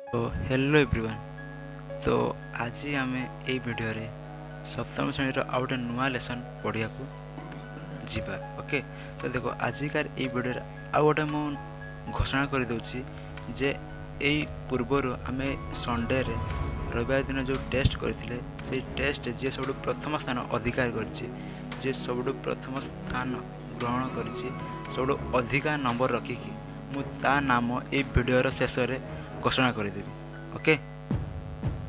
तो hello everyone. तो आज आम ये वीडियो रे सप्तम श्रेणी आउ गोटे नुआ लेसन पढ़िया जीवा। ओके, तो देखो आजिकार ये वीडियो आउ गोटे मु घोषणा कर दूची जे यही पूर्वर आम संडे रे रविवार दिन जो टेस्ट करते से टेस्ट जी सब प्रथम स्थान अधिकार कर सब प्रथम स्थान ग्रहण कर सब अधिका नंबर रखिकी मु ता नाम ये वीडियोर शेष में घोषणा करदेवी। ओके,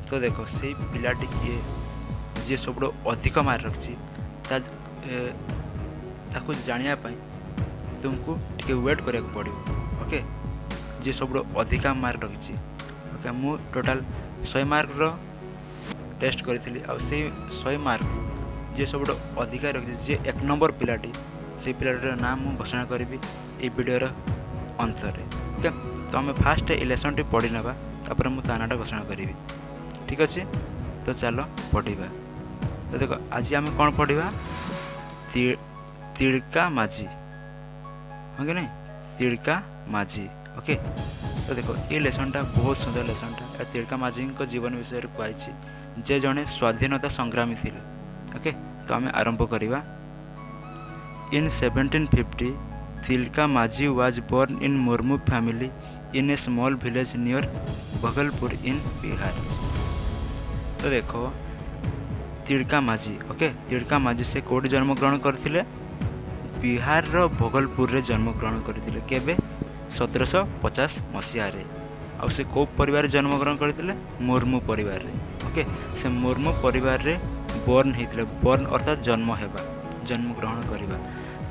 तो देखो से पिलाटी किए जी सब अधिक मार्क रखी ताकू जानिया तुमको टिके वेट करा पड़ो। ओके, जी सब अधिका मार्क रखी। ओके, मु टोटाल 100 मार्क रो टेस्ट करी आ 100 मार्क जी सब अधिका रखी जी 1 नंबर पिलाटी से पिलाटीर नाम मु घोषणा करी ये वीडियोर अंतरे। ओके, तो आम फास्ट ए लेसन टी पढ़ी ना तापर मु तानाटा घोषणा करी। ठीक अच्छे, तो चलो पढ़ा। तो देखो आज आम कौन पढ़ा तिड़का माझी। हाँ कि नहीं, तिड़का माझी। ओके, तो देखो ये लेसनटा बहुत सुंदर लेसनटा तिड़का माझी जीवन विषय कही जे जड़े स्वाधीनता संग्रामी थे। ओके, तो आम आरंभ करवा। इन 1750 तिलका माझी was born in Murmu family in a small village near Bhagalpur in Bihar। तो देखो तिड़का माझी। ओके, तिड़का माझी से कोटी जन्म ग्रहण करथिले बिहार रो भोगलपुर रे जन्म ग्रहण करथिले केबे 1750 मसीहा रे। आ से को परिवार जन्म ग्रहण करथिले मुर्मू परिवार रे। ओके, से मुर्मू परिवार रे बर्न हेतिले बर्न अर्थात जन्म हेबा जन्म ग्रहण करबा।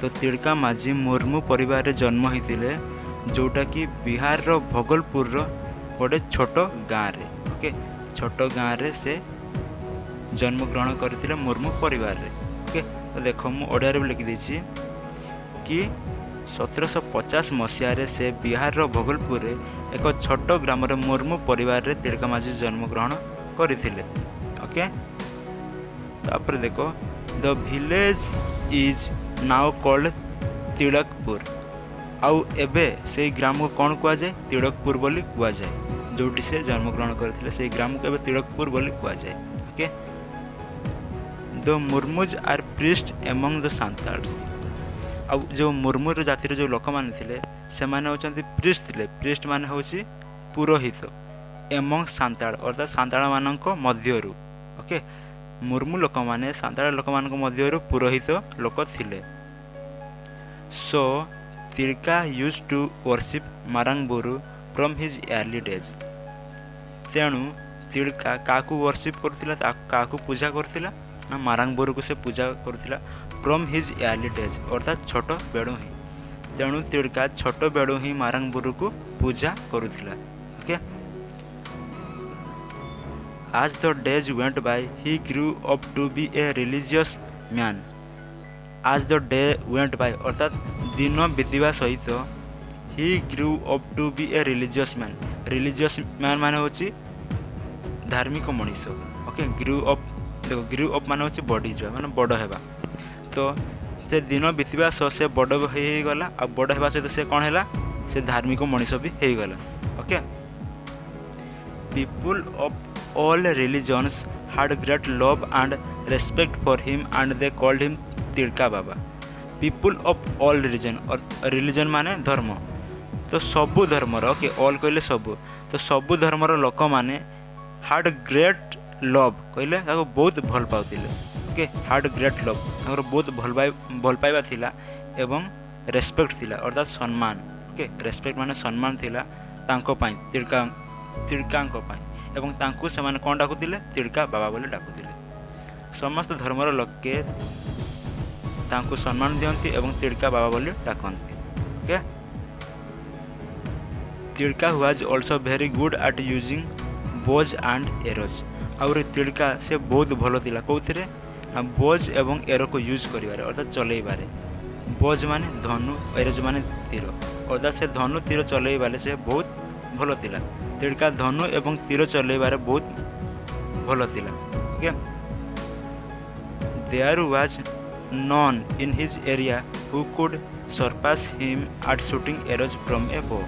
तो तिड़का माझी मुर्मू परिवार रे जन्म होते जोटा कि बिहार रो भोगलपुर रो गोटे छोट गाँव रे। ओके, छोट गाँव रे से जन्म ग्रहण करथिले मुर्मू परिवार रे। ओके, तो देखो मु ओडिया रे लिखि देछि कि 1750 मसीहा रे से बिहार रो भोगलपुर रे एक छोट ग्राम रे मुर्मू परिवार रे तिड़का माझी जन्म ग्रहण करथिले। ओके, तापर देखो the village is now called Tilkapur. आउ एबे से ग्राम को कौन कह जाए तिड़कपुर बोली कह जाए जोटी से जन्म ग्रहण करथिले से ग्राम को एबे तिड़कपुर बोली कह जाए। Okay, the Murmus are priest among the Santals. आउ जो मुर्मुर जातिर जो लोक माने थिले से माने होचंती प्रिस्ट थिले। प्रिस्ट माने होची पुरोहित एमंग सांताल अर्थात सांताल मानक मध्यरु। ओके, मुर्मू लोक माने सांताल लोक मानक मध्यरु पुरोहित लोक थिले। So Tilka use to worship Marangburu from his early days. तेणु तिड़का काकू वर्शिप करथिला काकू पूजा करथिला ना मारांगबुरु को से पूजा करथिला फ्रॉम हिज अर्ली डेज अर्थात छोट बेड़ू ही। तेणु तिड़का छोट बेड़ू ही मारांगबुरु को पूजा करुथिला। Okay, As the days went by, he grew up to be a religious man. As the day went by, अर्थात दिन बीतवा सहित he grew up to be a religious man. Religious man माने होची धार्मिक मनीष। ओके, grew up देखो grew up माने होची बड़ी जा माने बड़ हेबा। तो से दिन बीतवा से बड़ हे गला आ बड़ हेबा सहित से कोन हैला से धार्मिक मनीष भी हे गला। Okay, people of all religions had great love and respect for him and they called him Tilka Baba. People of all religion और religion माने धर्म। तो सबु धर्मर ओके ऑल कहले सबु तो सबु धर्मर लोक माने had great love कहले ताको बहुत भल पाउतिले। ओके, had great love ताकर बहुत भल पाइबा थिला एवं रेस्पेक्ट थिला अर्थात सम्मान। ओके, रेस्पेक्ट माने सम्मान थिला तांको पाई तिड़कांको पाई एवं तांकु से माने कौन डाकुतिले तिड़का बाबा बोले डाकुतिले। समस्त धर्मर लोके तांकु सम्मान दियंती एवं तिड़का बाबा बोले डाकंती। Okay, Tilka was also very good at using bows and arrows. और तिड़का से बहुत भलो थिला कोथिरे ना बोज एवं एरो को यूज करिवारे अर्थात चलेइबारे। बोज माने धनु एरोज माने तीर अर्थात से धनु तीर चलेइबाले से बहुत भलो थिला। तिड़का धनु एवं तीर चलेबारे बहुत भलो थिला। Okay, there was none in his area who could surpass him at shooting arrows from a bow.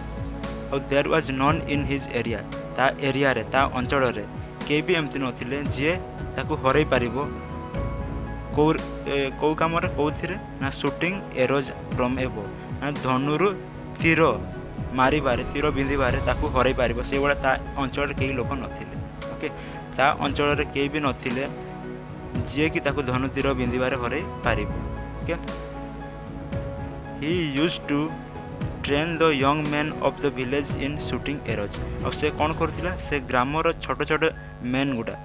और there was none in his area ତା ଏରିଆରେ ତା ଅଞ୍ଚଳରେ କେହି ବି ଏମିତି ନଥିଲେ ଯିଏ ତାକୁ ହରେଇ ପାରିବ କେଉଁ କାମରେ କେଉଁଥିରେ ନା ସୁଟିଂ ଏରୋଜ ଫ୍ରମ୍ ଏ ବୋ, ମାନେ ଧନୁରୁ ତୀର ମାରିବାରେ ତୀର ବିନ୍ଧିବାରେ ତାକୁ ହରେଇ ପାରିବ। ସେଇଭଳିଆ ତା ଅଞ୍ଚଳରେ କେହି ଲୋକ ନଥିଲେ। ଓକେ, ତା ଅଞ୍ଚଳରେ କେହି ବି ନଥିଲେ ଯିଏକି ତାକୁ ଧନୁ ତୀର ବିନ୍ଧିବାରେ ହରେଇ ପାରିବ। Okay, he used to train the young men of the village in shooting arrows. ଆଉ ସେ କ'ଣ କରୁଥିଲା, ସେ ଗ୍ରାମର ଛୋଟ ଛୋଟ ମେନ୍ ଗୁଡ଼ା,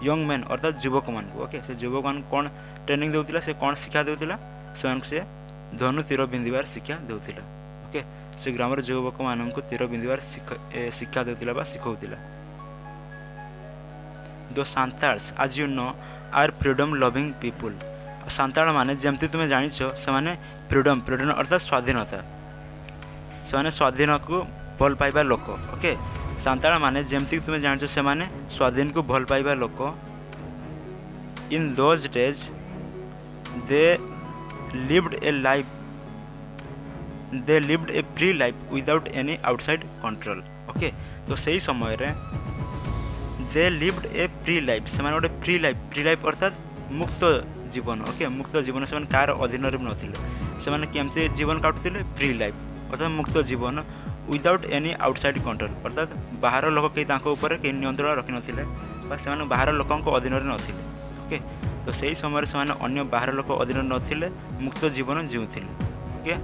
ୟଙ୍ଗ ମେନ୍ ଅର୍ଥାତ୍ ଯୁବକମାନଙ୍କୁ, ଓକେ, ସେ ଯୁବକମାନଙ୍କୁ କ'ଣ ଟ୍ରେନିଂ ଦେଉଥିଲା, ସେ କ'ଣ ଶିକ୍ଷା ଦେଉଥିଲା, ସେମାନଙ୍କୁ ସେ ଧନୁ ତୀର ବିନ୍ଧିବାର ଶିକ୍ଷା ଦେଉଥିଲା। ଓକେ, ସେ ଗ୍ରାମର ଯୁବକମାନଙ୍କୁ ତୀର ବିନ୍ଧିବାର ଶିକ୍ଷା ଦେଉଥିଲା ବା ଶିଖାଉଥିଲା। The Santals as you know are freedom loving people. Santal ମାନେ ଯେମିତି ତୁମେ ଜାଣିଛ ସେମାନେ ଫ୍ରିଡ଼ମ୍ ଅର୍ଥାତ୍ ସ୍ୱାଧୀନତା, ସେମାନେ ସ୍ୱାଧୀନକୁ ଭଲ ପାଇବା ଲୋକ। ଓକେ, ସାନ୍ତାଳ ମାନେ ଯେମିତିକି ତୁମେ ଜାଣିଛ ସେମାନେ ସ୍ୱାଧୀନକୁ ଭଲ ପାଇବା ଲୋକ। In those days they lived a free life without any outside control। Okay, तो सही समय रे दे lived a free life, ସେମାନେ ଗୋଟେ फ्री लाइफ अर्थात मुक्त जीवन। ओके, मुक्त जीवन ସେମାନେ कार अधीन रे नथिले, ସେମାନେ केमते जीवन काटुथिले, फ्री लाइफ अर्थात मुक्त जीवन विदाउट एनी आउटसाइड कंट्रोल, अर्थात बाहर लोक कहीं तांको ऊपर कहीं नियंत्रण रखि नथिले बा ସେମାନେ बाहर लोकଙ୍କ अधीन रे नथिले। ओके, तो सही समय से अन्य बाहर लोक अधीन नथिले, मुक्त जीवन जीउथिले। Okay,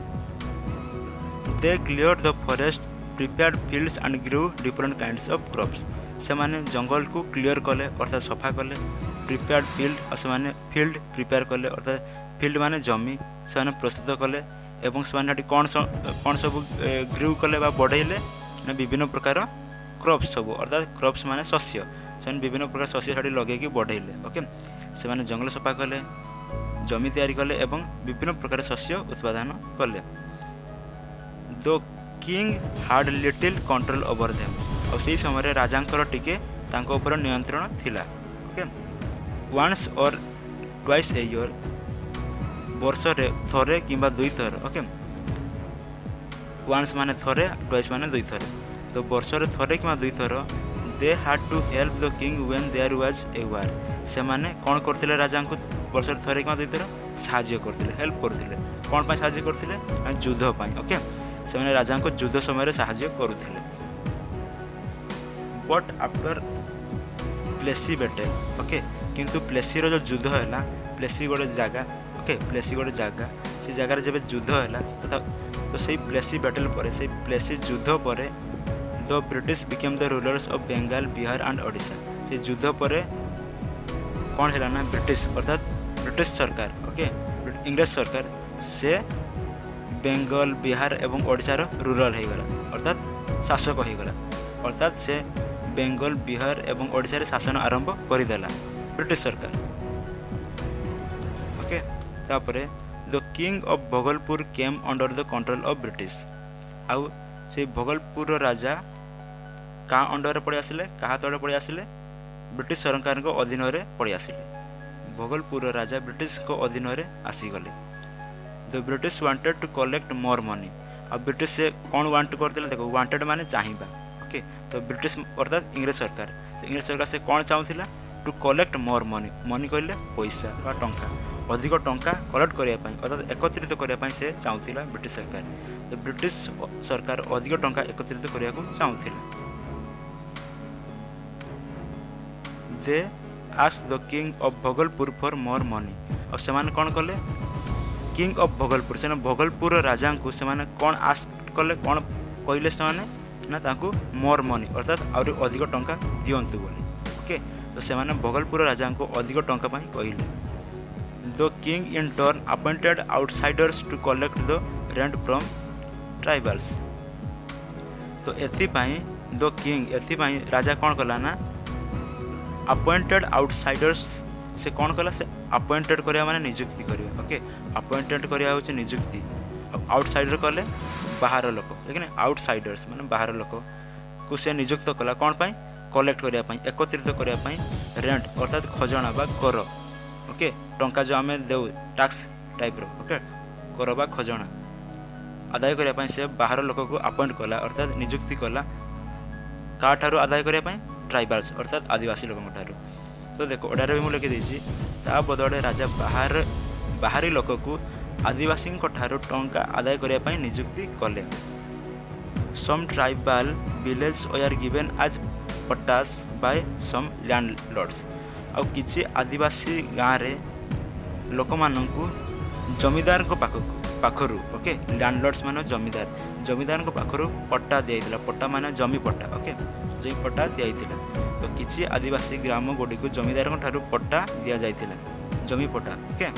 they clear the forest, prepared fields and grew different kinds of crops. से माने जंगल को क्लियर कले अर्थात सफा कले, प्रिपेयर्ड फील्ड और से माने फील्ड प्रिपेयर कले अर्थात फील्ड माने जमी से माने प्रस्तुत कले, एवं से माने कौन सब ग्रू कले बा बढ़ेले ना विभिन्न प्रकार क्रॉप्स सब अर्थात क्रॉप्स माने शस्य, से विभिन्न प्रकार शस्य छाड़ी लगे बढ़ेले। ओके, से माने जंगल सफा कले, जमी तैयारी कले एवं विभिन्न प्रकार शस्य उत्पादन कले। The king hard little control over them. और सही समय राजांकर टिके तांको ऊपर नियंत्रण थिला। ओके, वन्स और ट्वाइस ए ईयर, वर्ष रे थरे किंबा दुई थर। ओके, वन्स माने थरे, ट्वाइस माने दुई थर, तो वर्ष रे थरे किंबा दुई थर they had to help the king when there was a war. से माने कोन करथिले, राजा को वर्ष रे थरे किंबा दुई थर साहाय्य करथिले, हेल्प करथिले। कोन पय साहाय्य करथिले, युद्ध पय। ओके, से माने राजा को युद्ध समय रे साहाय्य करुथिले। But after Plassey battle, okay, किंतु प्लेसीर जो युद्ध है, प्लेसी गोटे जगह, ओके, प्लेसी गोटे जगह, से जगार जब युद्ध है तो सही प्लेसी बैटल पर, से प्लेसी युद्ध पर the British became the rulers of Bengal, Bihar and Odisha. से युद्ध पर कौन है ना, ब्रिटिश अर्थात ब्रिटिश सरकार, ओके, इंग्रेज सरकार से बेंगल, बिहार एवं ओडिशार रूरल हो गला अर्थात शासक हो गला, अर्थात से बेंगल, बिहार एवं ओडिशा रे शासन आरंभ करदेला ब्रिटिश सरकार। ओके, तापरे the king of Bhagalpur came under the control of British. आउ से भोगलपुर राजा का अंडर पड़े आसिले, कहा तले पड़े आसिले, ब्रिटिश सरकार को अधीन रे पड़े आसिले। भोगलपुर राजा ब्रिटिश को अधीन रे आसीगले। The British wanted to collect more money. अब ब्रिटिश से कौन वांट करते, देखो वांटेड माने चाहिए। ओके, तो ब्रिटिश अर्थात इंग्रेज सरकार से कौन चाहूला, to collect more money. Money कहले पैसा बा टंका, अधिक टंका कलेक्ट करने अर्थात एकत्रित करने से चाहूला ब्रिटिश सरकार। तो ब्रिटिश सरकार अधिक टंका एकत्रित करने चाहूला। They asked the king of Bhagalpur for more money. और से कौन कले, किंग ऑफ भोगलपुर से भोगलपुर राजा को से कौन आस्क कले, कौन कहले से ना तांको मोर मनी अर्थात आउरी अधिक टंका दियंतु बोली। ओके, तो से भोगलपुर राजा को अधिक टंका पाई कहले। The king in turn appointed outsiders to collect the rent from tribals. तो एथिपाई द किंग, एथिपाई राजा कौन कला ना, अपॉइंटेड आउटसाइडर्स से कौन कला, से अपॉइंटेड करिया माने नियुक्ति करिया। ओके, अपॉइंटेड करिया होचे नियुक्ति, आउटसाइडर कले बाहर लोक, देखने आउटसाइडर्स माने बाहर लोक को से नियुक्त कला कौन पाई, कलेक्ट करिया पाई, एकत्रित करिया पाई रेंट अर्थात खजना बा कर। ओके, टंका जो आमे देउ टैक्स टाइप रो, ओके, कर बा खजना आदाय करिया पाई से बाहर लोक को अपॉइंट कला अर्थात नियुक्ति कला। का ठारू आदाय करने ट्राइबाल्स अर्थात आदिवासी लोक ठारू। तो देखो ओडारे भी मुझे लिखी ता बदले राजा बाहरी लोक को आदिवासी ठारू टंका आदाय करने नियुक्ति कले। सम ट्राइबल विलेज वर गिवेन एज पट्टास बाय सम लैंडलॉर्ड्स। आउ किछि आदिवासी गाँव रे लोक माननकु जमीदार को पाखरु ओके लैंडलॉर्ड्स माने जमीदार को पाखरु पट्टा दिया। पट्टा माने जमी पट्टा ओके जमी पट्टा दिया। तो किछि आदिवासी ग्राम गुडी को जमीदार ठारू पट्टा दिया जाइथिला जमी पट्टा okay.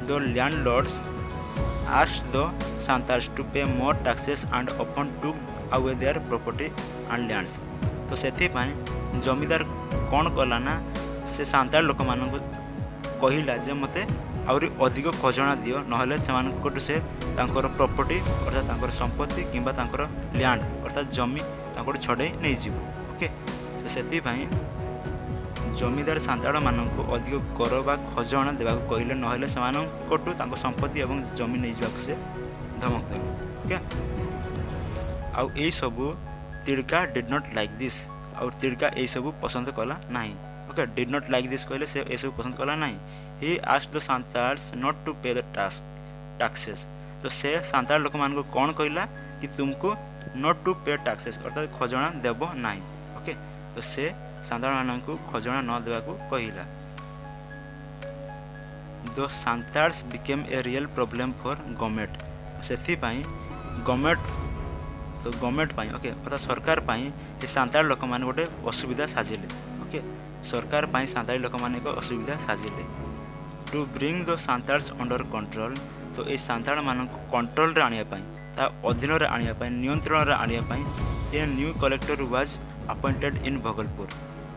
The landlords asked the Santals to pay more taxes and often took away their property and lands। तो सेथि पई जमीदार कौन कला ना से सांताल लोक मान कहला जे मते आउरी अधिक खजना दियो नहले सेमानकटु से तांकर प्रॉपर्टी अर्थात तांकर संपत्ति किंबा तांकर लैंड अर्थात जमी तांकर छडे नै जीवो ओके। तो सेथि पई जमीदार सांताड़ मानक अधिक कर बा खजना देवा कहले नहले सेमानकटु तांकर संपत्ति एवं जमी नै जीवाक से धमक देबो ओके। आउ एई सबु Tilka did not like this और तिड़का एई सबु पसंद कला नाही okay. Did not like this कहले से एई सबु पसंद कला नाही। He asked the Santals not to pay the taxes. तो से सांताल लोक मान को कौन कहला कि तुमको नॉट टू पे टैक्सेस अर्थात खजना देबो नाही ओके। तो से सांताल मान को खजना न देवा को कहला। The Santals became a real problem for government. सेथि पई गवर्नमेंट तो गवर्नमेंट पाई ओके अर्थात सरकार पाई ये सांताल लोक मान गोटे असुविधा साजिले ओके। सरकार पाई सांताली लोक मान एक असुविधा साजिले। To bring the Santals under control. तो ये सांताल मान कंट्रोल रे आनिया पाई ता अधीन रे आनिया पाई नियंत्रण रे आनिया पाई a new collector was appointed in Bhagalpur.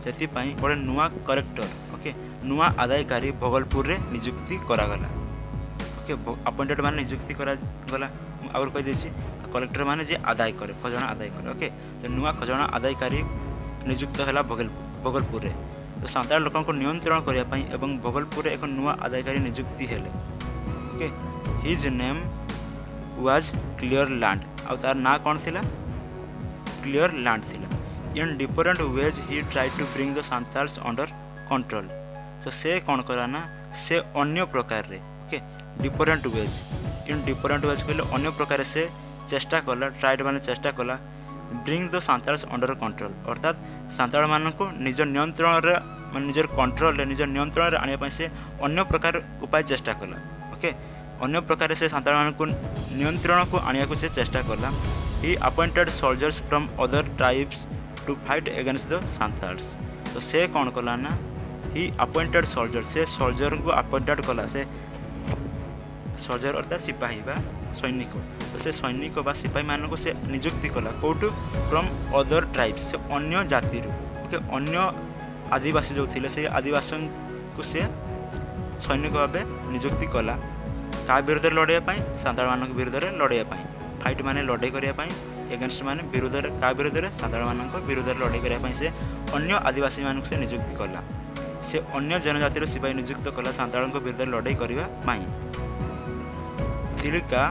सेथि पई गोटे नुआ कलेक्टर ओके नुआ आदायकारी भोगलपुर रे नियुक्ति करागला ओके। अपॉइंटेड मान नियुक्ति करा गला और कह देछि कलेक्टर माने जे आदाय करे खजना आदाय करे ओके। तो नुआ खजना आदायकारी नियुक्त है भोगलपुर रे। तो सांताल लोक को नियंत्रण करने पाई एवं भोगलपुर एक नुआ आदायकारी नियुक्ति हेले okay. His name was Cleveland और तार ना कौन थिला क्लियर लैंड थिला। In different ways he tried to bring the Santals under control. तो से कौन करा ना से अन्य प्रकार रे okay different ways in different ways कहले अन्य प्रकार से चेष्टा कला ट्राइड माने चेष्टा कला bring the Santals under control अर्थात सांताल मान को निज नियंत्रण रे मान निजर कंट्रोल रे निज नियंत्रण रे आनिया से अन्य प्रकार उपाय चेष्टा कला ओके। अन्य प्रकार से सांताल मान को नियंत्रण को आनिया को से चेष्टा कला। He appointed soldiers from other tribes to fight against the Santals. तो से कौन कला ना ही अपॉइंटेड सोल्जर से सोल्जर को अपॉइंटेड कला से सोल्जर अर्थात सिपाही बा सैनिक। तो से सैनिक बा सिपाही मान को से नियुक्ति कला कौटू फ्रॉम अदर ट्राइब्स से अन्य जाति ओके अन्य आदिवासी जो थिले से आदिवासी को से सैनिक भाव नियुक्ति कला का विरोध लड़ाई सांताल मान विरोध में लड़ाई फाइट माने लड़ाई करने एगेंस्ट माने विरोध का विरोध में सांताल मान विरोध में लड़ाई करने से अन्य आदिवासी मान से नियुक्ति कला। से अन्य जनजातिर सिपाही नियुक्त कला सांताल विरोध में लड़ाई करने। तिड़का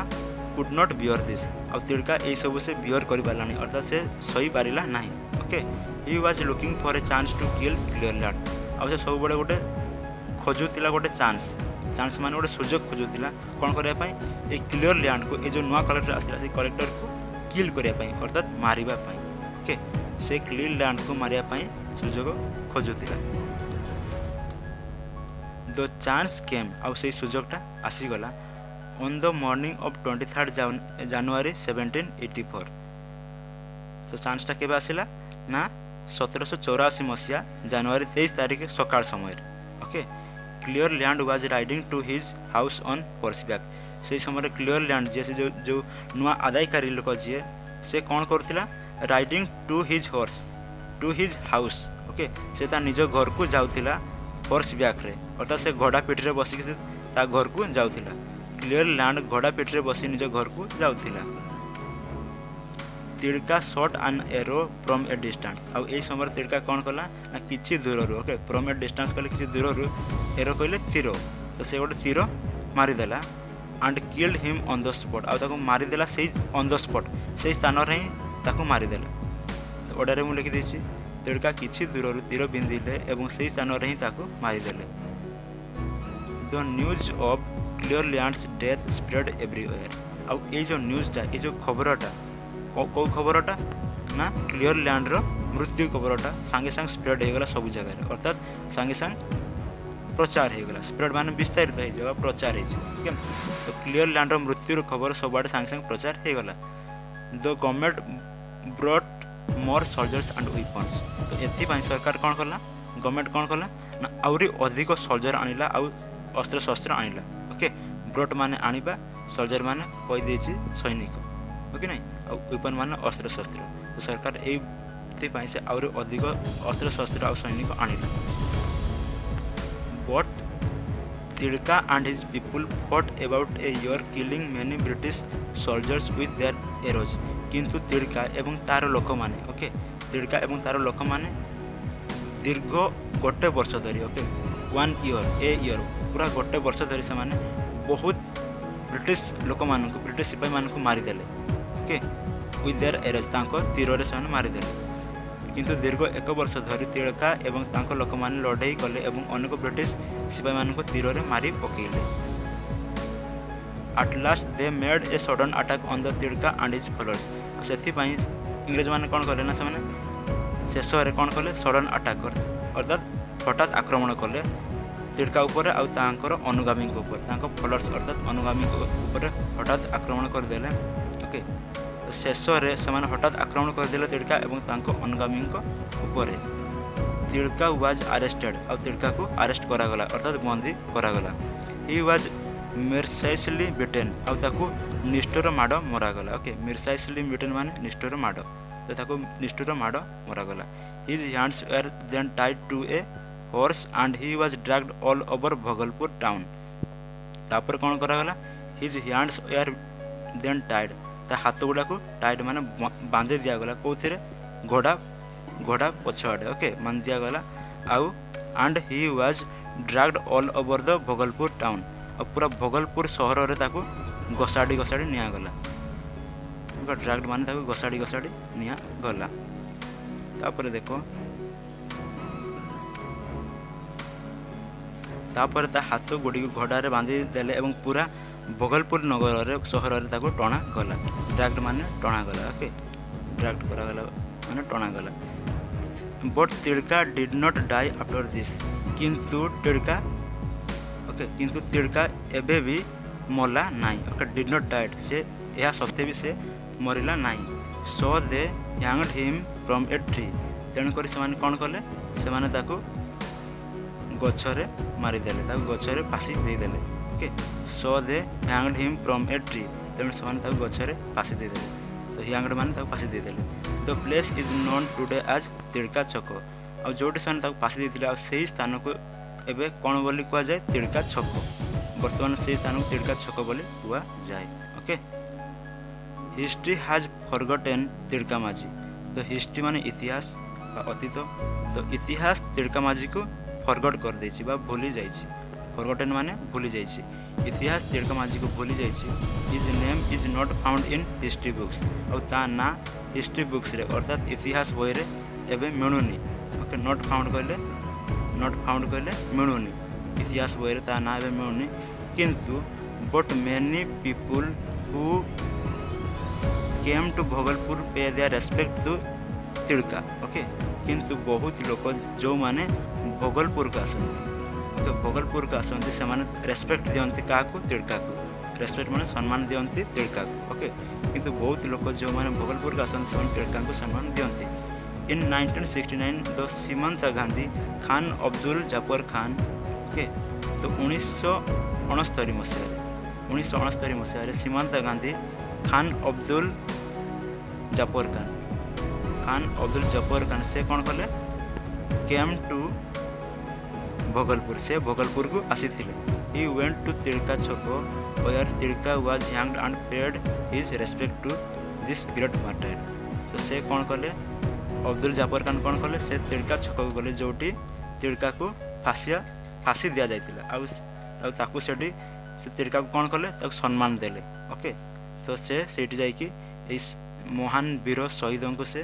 कुड नॉट बियर दिस और तिड़का यही सब से बियर कर पारानी अर्थात से सही पारा ना okay. He was looking for a chance to kill Cleveland और से सब बड़े गोटे खोजुला गोटे चांस मान गोटे सुजोग खोजुला कौन करने ये क्लियर लैंड को ये जो नुआ कलेक्टर आसला से कलेक्टर को किल करने अर्थात मारिबा ओके। से क्लियर लैंड को मारिया सुजोग खोजुला। द चांस केम आउ से सुजोगटा आसीगला ऑन द मॉर्निंग ऑफ 23 जनवरी 1784। तो चांसटा केबे आसिला ना 1784 मसीहा जनवरी 23 तारिख सकाळ समय okay. Cleveland was riding to his house on horseback. से समय क्लियर लैंड जे से जो नुआ आदायकारी लोक जी से कौन करथिला riding to his horse to his house okay. से ता निज घर को जाउथिला हॉर्सबैक रे अर्थात से घोड़ा पीठ रे बसिक से ता घर को जाउथिला। क्लियर लैंड घोड़ा पीठ रे बसी निज घर को जाउथिला। Tilka shot an arrow from a distance आउ ए समय तिड़का कौन कला ना किछि दूर रु ओके फ्रॉम ए डिस्टेंस कहले किछि दूर रु एरो कहले तीर। तो से गोटे तीर मारिदेला and killed him on the spot आउ ताको मारिदेला से ऑन द स्पॉट से स्थान रे ताको मारिदेला तो ओडारे मु लिखि देछि तिड़का किछि दूररु तीर बिंदिले एवं सेही स्थान रे ही ताको मारिदेले। The news of Cleveland's death spread everywhere. आउ ए जो न्यूज़टा ए जो खबरटा को खबरटा ना क्लियरलैंड रो मृत्यु खबरटा सांगे सांग स्प्रेड हो गला सब जगह, अर्थात सांगे सांग प्रचार हो गला। स्प्रेड माने विस्तारित हो जावा, प्रचार हो जावा, ठीक है। तो क्लियरलैंड रो मृत्यु रो खबर सब आडे सांगे सांग प्रचार हो गला। The government brought more soldiers and weapons. तो एथि पई सरकार कोन करला, गवर्नमेंट कोन करला ना आउरी अधिक सोल्जर आनिला, आउ अस्त्र शस्त्र आनिला। ओके, ब्रॉट माने आनिबा, सोल्जर माने कहि देछि सैनिक, ओके नहीं, आ वेपन माने अस्त्र शस्त्र। तो सरकार एथि पई से आउरी अधिक अस्त्र शस्त्र आ सैनिक आनिला। But Tilka and his people fought about a year killing many British soldiers with their arrows। किंतु तिड़का एवं तार लोक माने, ओके, तिड़का एवं तार लोक माने दीर्घ गोटे वर्ष धरी, ओके, 1 year पूरा गोटे वर्ष धरी से माने बहुत ब्रिटिश लोक मानक, ब्रिटिश सिपाही मानक मारिदेले, ओके, विथ देयर एरोज, तांको तीर रे से मारिदेले। किंतु दीर्घ 1 वर्ष धरी तिड़का एवं तांको लोक माने लड़ाई कले एवं अनेक ब्रिटिश सिपाही मानक तीर रे मारी पकेइले। At last they made a sudden attack on the तिड़का and his followers। सेथि पई इंग्रेज माने कोन करले ना, से माने शेष रे कोन करले सडन अटैक कर, अर्थात हठात आक्रमण कले तिड़का ऊपर आ तांकर अनुगामी ऊपर, तांको फॉलोअर्स अर्थात अनुगामी ऊपर हठात आक्रमण कर देले। ओके, तो शेष रे से माने हठात आक्रमण कर देले तिड़का एवं तांको अनुगामी ऊपर। तिड़का वाज अरेस्टेड, आ तिड़का को अरेस्ट करा गला, अर्थात बंदी करा गला। ही वाज मिर्साइसली बिटेन, आ ताको निष्ठुर माड़ मरा गला। ओके, मिर्साइसली बिटेन माने निष्ठुर माड़, तो ताको निष्ठुर माड़ मरा गला। His hands were then tied to a horse and he was dragged all over Bhagalpur town. तापर कोन करा गला, his hands were then tied, ता हाथ गुडा को टाइड माने बांधे दिया गला, कोथिरे घोड़ा पछाड़े, ओके, बांध दिया गला। आउ and he was dragged all over the Bhagalpur town, और पूरा भगलपुर सहर रे ताको घसाड़ी निया गला। ड्रैग्ड माने ताको घसाड़ी निया गला। तापर देखो, तापर ता हाथ गुड़ी घोड़ा रे बांधी देले एवं पूरा भगलपुर नगर रे सहर रे ताको टणा गला। ड्रैग्ड माने टणा गला, ओके, ड्रैग्ड करा गला माने टणा गला। But Tilka did not die after this. किंतु तिड़का, ओके, किंतु तिड़का एबे भी मरला नाई, ओके, डिड नॉट डाइड, से यह सत्य भी से मरिला नाई। So they hanged him from a tree. तेणु करी से कौन कले, से ताको गछरे मारिदेले, ताको गछरे फांसी देदेले। Okay, so they hanged him from a tree, तेणु से ताको गछरे फांसी देदेले। तो हैंग्ड माने ताको फांसी देदेले। The place is known today as Tilka Chhak. आ जोटी से ताको फांसी देथिले, आ सेही स्थान को एबे कौन बोली कुआ जाए, तिड़का छक। वर्तमान से स्थान को तिड़का छक बोली कुआ जाए। ओके, हिस्ट्री हैज फॉरगॉटन तिड़का माझी। तो हिस्ट्री माने इतिहास बा अतीत, तो इतिहास तिड़का माझी को फॉरगॉट कर देछि बा भूली जाइछि। फॉरगॉटन माने भूली जाइछि, इतिहास तिड़का माझी को भूली जाइछि। His name is not found in history books. और ता ना हिस्ट्री बुक्स रे, अर्थात इतिहास बही रे एबे मिलुनी। ओके, नॉट फाउंड कहले मिलुनी, इतिहास बही रे ता ना एबे मिलुनी। किंतु but many people who came to Bhagalpur pay their respect to Tilka. Okay, किंतु बहुत लोक जो माने भगलपुर का आसନ୍ତି, ओके, भगलपुर का आसନ୍ତି, से माने रेस्पेक्ट दियंती काकू, तिड़का को। रेस्पेक्ट माने सम्मान दियंती तिड़का को। ओके, किंतु बहुत लोक जो माने भगलपुर का आसନ୍ତି, से तिड़का को सम्मान दियंती। इन 1969 द सीमंत गांधी खान अब्दुल जफर खान, ओके, तो 1969 मसीह सीमंत गांधी खान अब्दुल जफर खान से कौन कले, केम टू भगलपुर, से भगलपुर को आसी थिले। He went to Tilka Chhak where Tilka was hanged and paid his respect to this great martyr. तो से कौन कले, अब्दुल जफर खान कौन कले, से तिड़का छक को गले जोटी तिड़का को फांसी दिया जाइतिला। आ ताकू सेठी से तिड़का को कौन कले, ताकू सम्मान देले। ओके, तो से सेठी जाइकी महान वीर शहीदों को से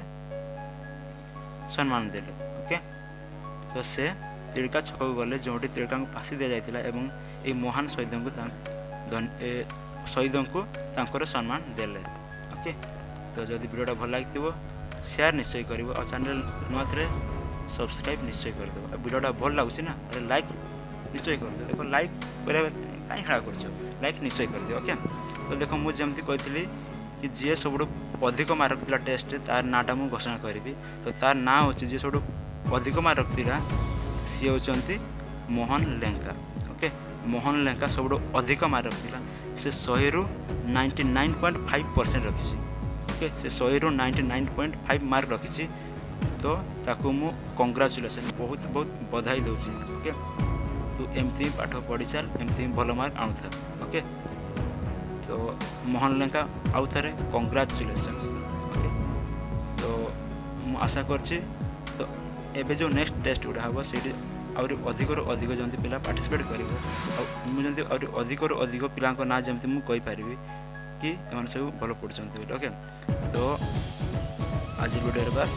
ସମ୍ମାନ ଦେଲେ। ଓକେ, ତ ସେ ତିଡ଼କା ଛକକୁ ଗଲେ ଯେଉଁଠି ତିଡ଼କାଙ୍କୁ ଫାଶୀ ଦିଆଯାଇଥିଲା ଏବଂ ଏହି ମହାନ ଶହୀଦଙ୍କୁ ତାଙ୍କର ସମ୍ମାନ ଦେଲେ। ଓକେ, ତ ଯଦି ଭିଡ଼ିଓଟା ଭଲ ଲାଗିଥିବ ସେୟାର ନିଶ୍ଚୟ କରିବ ଆଉ ଚ୍ୟାନେଲ୍ ନୂଆ ଥିଲେ ସବସ୍କ୍ରାଇବ୍ ନିଶ୍ଚୟ କରିଦେବ। ଆଉ ଭିଡ଼ିଓଟା ଭଲ ଲାଗୁଛି ନା ଲାଇକ୍ ନିଶ୍ଚୟ କରିଦିଅ। ଦେଖ ଲାଇକ୍ କରିବା କାହିଁ ହେଳା କରୁଛ, ଲାଇକ୍ ନିଶ୍ଚୟ କରିଦିଅ। ଓକେ, ତ ଦେଖ ମୁଁ ଯେମିତି କହିଥିଲି କି ଯିଏ ସବୁଠୁ ଅଧିକ ମାର୍କ ରଖିଥିଲା ଟେଷ୍ଟରେ ତାର ନାଁଟା ମୁଁ ଘୋଷଣା କରିବି। ତ ତାର ନାଁ ହେଉଛି ଯିଏ ସବୁଠୁ ଅଧିକ ମାର୍କ ରଖିଥିଲା ସିଏ ହେଉଛନ୍ତି ମୋହନ ଲେଙ୍କା। ଓକେ, ମୋହନ ଲେଙ୍କା ସବୁଠୁ ଅଧିକ ମାର୍କ ରଖିଥିଲା। ସେ 100ରୁ 99.5% ରଖିଛି। ଓକେ, ସେ 100ରୁ 99.5 ମାର୍କ ରଖିଛି। ତ ତାକୁ ମୁଁ କଂଗ୍ରାଚୁଲେସନ୍ ବହୁତ ବହୁତ ବଧାଇ ଦେଉଛି। ଓକେ, ତୁ ଏମିତି ହିଁ ପାଠ ପଢ଼ି ଚାଲ, ଏମିତି ହିଁ ଭଲ ମାର୍କ ଆଣୁଥା। ଓକେ, ତ ମୋହନ ଲେଙ୍କା ଆଉ ଥରେ କଂଗ୍ରାଚୁଲେସନ୍ସ। ଓକେ, ତ ମୁଁ ଆଶା କରୁଛି ତ ଏବେ ଯେଉଁ ନେକ୍ସଟ ଟେଷ୍ଟ ଗୁଡ଼ା ହେବ ସେଇଠି ଆହୁରି ଅଧିକରୁ ଅଧିକ ଯେମିତି ପିଲା ପାର୍ଟିସିପେଟ୍ କରିବ ଆଉ ମୁଁ ଯେମିତି ଆହୁରି ଅଧିକରୁ ଅଧିକ ପିଲାଙ୍କ ନାଁ ଯେମିତି ମୁଁ କହିପାରିବି କି ଏମାନେ ସବୁ ଭଲ ପଢ଼ୁଛନ୍ତି ବୋଲି। ଓକେ, ତ ଆଜି ଭିଡ଼ିଓରେ ବାସ୍